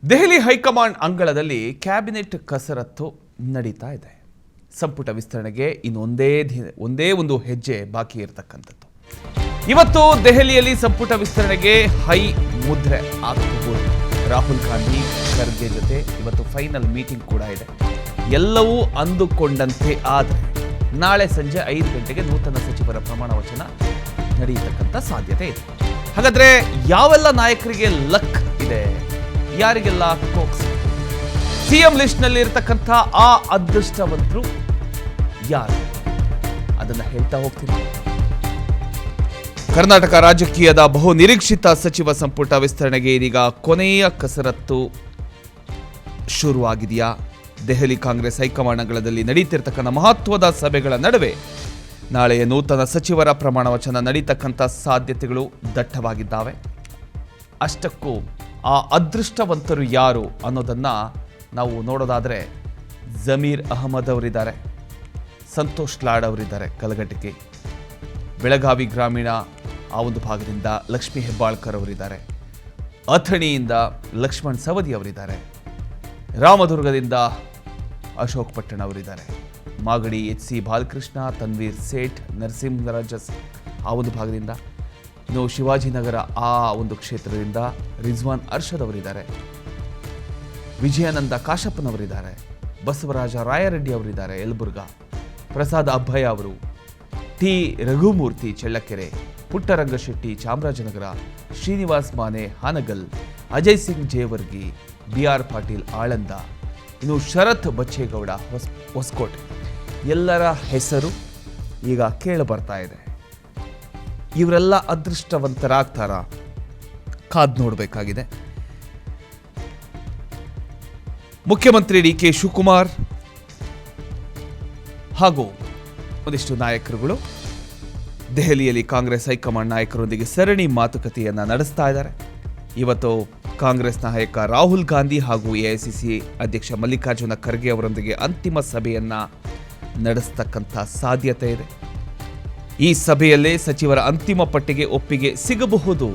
Delhi high command ಅಂಗಳದಲ್ಲಿ cabinet ಕಸರತ್ತು ನಡೀತಾ ಇದೆ. ಸಂಪುಟ ವಿಸ್ತರಣೆಗೆ ಇನ್ನು ಒಂದೇ ಒಂದು ಹೆಜ್ಜೆ ಬಾಕಿ ಇರತಕ್ಕಂಥದ್ದು. ಇವತ್ತು ದೆಹಲಿಯಲ್ಲಿ ಸಂಪುಟ ವಿಸ್ತರಣೆಗೆ ಹೈ ಮುದ್ರೆ ಆಗಬಹುದು. ರಾಹುಲ್ ಗಾಂಧಿ ಖರ್ಗೆ ಜೊತೆ ಇವತ್ತು ಫೈನಲ್ ಮೀಟಿಂಗ್ ಕೂಡ ಇದೆ. ಎಲ್ಲವೂ ಅಂದುಕೊಂಡಂತೆ ಆದರೆ ನಾಳೆ ಸಂಜೆ 5 ಗಂಟೆಗೆ ನೂತನ ಸಚಿವರ ಪ್ರಮಾಣ ವಚನ ನಡೆಯತಕ್ಕಂಥ ಸಾಧ್ಯತೆ ಇದೆ. ಹಾಗಾದ್ರೆ ಯಾವೆಲ್ಲ ನಾಯಕರಿಗೆ ಲಕ್ ಇದೆ, ಯಾರಿಗೆಲ್ಲ ಕೋಕ್ಸ್, ಸಿಎಂ ಲಿಸ್ಟ್ ನಲ್ಲಿ ಇರತಕ್ಕಂಥ ಆ ಅದೃಷ್ಟವಂತರು ಯಾರು, ಅದನ್ನ ಹೇಳ್ತಾ ಹೋಗ್ತೀನಿ. ಕರ್ನಾಟಕ ರಾಜಕೀಯದ ಬಹು ನಿರೀಕ್ಷಿತ ಸಚಿವ ಸಂಪುಟ ವಿಸ್ತರಣೆಗೆ ಇದೀಗ ಕೊನೆಯ ಕಸರತ್ತು ಶುರುವಾಗಿದೆಯಾ? ದೆಹಲಿ ಕಾಂಗ್ರೆಸ್ ಹೈಕಮಾಂಡ್ ಅಂಗಳದಲ್ಲಿ ನಡೀತಿರ್ತಕ್ಕಂಥ ಮಹತ್ವದ ಸಭೆಗಳ ನಡುವೆ ನಾಳೆಯ ನೂತನ ಸಚಿವರ ಪ್ರಮಾಣ ವಚನ ನಡೀತಕ್ಕಂಥ ಸಾಧ್ಯತೆಗಳು ದಟ್ಟವಾಗಿದ್ದಾವೆ. ಅಷ್ಟಕ್ಕೂ ಆ ಅದೃಷ್ಟವಂತರು ಯಾರು ಅನ್ನೋದನ್ನ ನಾವು ನೋಡೋದಾದರೆ ಜಮೀರ್ ಅಹಮದ್ ಅವರಿದ್ದಾರೆ, ಸಂತೋಷ್ ಲಾಡ್ ಅವರಿದ್ದಾರೆ ಕಲಘಟಕಿ, ಬೆಳಗಾವಿ ಗ್ರಾಮೀಣ ಆ ಒಂದು ಭಾಗದಿಂದ ಲಕ್ಷ್ಮೀ ಹೆಬ್ಬಾಳ್ಕರ್ ಅವರಿದ್ದಾರೆ, ಅಥಣಿಯಿಂದ ಲಕ್ಷ್ಮಣ್ ಸವದಿ ಅವರಿದ್ದಾರೆ, ರಾಮದುರ್ಗದಿಂದ ಅಶೋಕ್ ಪಟ್ಟಣ ಅವರಿದ್ದಾರೆ, ಮಾಗಡಿ HC ಬಾಲಕೃಷ್ಣ, ತನ್ವೀರ್ ಸೇಠ್, ನರಸಿಂಹರಾಜಸ್ ಆ ಒಂದು ಭಾಗದಿಂದ, ಇನ್ನು ಶಿವಾಜಿನಗರ ಆ ಒಂದು ಕ್ಷೇತ್ರದಿಂದ ರಿಜ್ವಾನ್ ಅರ್ಷದ್ ಅವರಿದ್ದಾರೆ, ವಿಜಯಾನಂದ ಕಾಶಪ್ಪನವರಿದ್ದಾರೆ, ಬಸವರಾಜ ರಾಯರೆಡ್ಡಿ ಅವರಿದ್ದಾರೆ ಯಲಬುರ್ಗಾ, ಪ್ರಸಾದ್ ಅಭಯ ಅವರು, ಟಿ ರಘುಮೂರ್ತಿ ಚಳ್ಳಕೆರೆ, ಪುಟ್ಟರಂಗಶೆಟ್ಟಿ ಚಾಮರಾಜನಗರ, ಶ್ರೀನಿವಾಸ್ ಮಾನೆ ಹಾನಗಲ್, ಅಜಯ್ ಸಿಂಗ್ ಜೇವರ್ಗಿ, BR ಪಾಟೀಲ್ ಆಳಂದ, ಇನ್ನು ಶರತ್ ಬಚ್ಚೇಗೌಡ ಹೊಸಕೋಟೆ, ಎಲ್ಲರ ಹೆಸರು ಈಗ ಕೇಳಿಬರ್ತಾ ಇದೆ. ಇವರೆಲ್ಲ ಅದೃಷ್ಟವಂತರಾಗ್ತಾರ? ಕಾದ್ ನೋಡಬೇಕಾಗಿದೆ. ಮುಖ್ಯಮಂತ್ರಿ DK ಶಿವಕುಮಾರ್ ಹಾಗೂ ಒಂದಿಷ್ಟು ನಾಯಕರುಗಳು ದೆಹಲಿಯಲ್ಲಿ ಕಾಂಗ್ರೆಸ್ ಹೈಕಮಾಂಡ್ ನಾಯಕರೊಂದಿಗೆ ಸರಣಿ ಮಾತುಕತೆಯನ್ನು ನಡೆಸ್ತಾ ಇದ್ದಾರೆ. ಇವತ್ತು ಕಾಂಗ್ರೆಸ್ ನಾಯಕ ರಾಹುಲ್ ಗಾಂಧಿ ಹಾಗೂ AICC ಅಧ್ಯಕ್ಷ ಮಲ್ಲಿಕಾರ್ಜುನ ಖರ್ಗೆ ಅವರೊಂದಿಗೆ ಅಂತಿಮ ಸಭೆಯನ್ನ ನಡೆಸತಕ್ಕಂಥ ಸಾಧ್ಯತೆ ಇದೆ. ಈ ಸಭೆಯಲ್ಲೇ ಸಚಿವರ ಅಂತಿಮ ಪಟ್ಟಿಗೆ ಒಪ್ಪಿಗೆ ಸಿಗಬಹುದು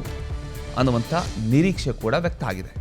ಅನ್ನುವಂಥ ನಿರೀಕ್ಷೆ ಕೂಡ ವ್ಯಕ್ತ ಆಗಿದೆ.